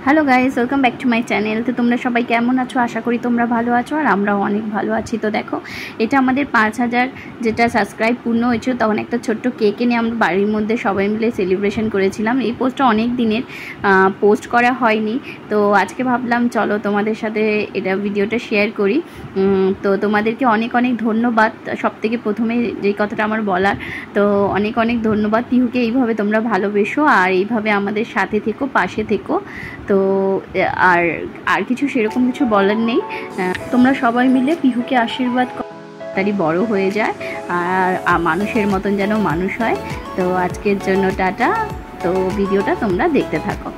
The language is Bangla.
Hello guys, welcome back to my channel. তো তোমরা সবাই কেমন আছো? আশা করি তোমরা ভালো আছো, আর আমরাও অনেক ভালো আছি। তো দেখো, এটা আমাদের 5000 যেটা সাবস্ক্রাইব পূর্ণ হয়েছিল, তখন একটা ছোট্ট কেক এনে আমরা বাড়ির মধ্যে সবাই মিলে সেলিব্রেশন করেছিলাম। এই পোস্টটা অনেক দিনের পোস্ট করা হয়নি, তো আজকে ভাবলাম চলো তোমাদের সাথে এটা ভিডিওটা শেয়ার করি। তো তোমাদেরকে অনেক অনেক ধন্যবাদ। সবথেকে প্রথমে যেই কথাটা আমার বলার, তো অনেক অনেক ধন্যবাদ। পিহুকে এইভাবে তোমরা ভালোবেসো আর এইভাবে আমাদের সাথে থেকো, পাশে থেকো। তো আর আর কিছু সেরকম কিছু বলার নেই। তোমরা সবাই মিলে পিহুকে আশীর্বাদ তাড়াতাড়ি বড় হয়ে যায় আর মানুষের মতন যেন মানুষ হয়। তো আজকের জন্য টাটা। তো ভিডিওটা তোমরা দেখতে থাকো।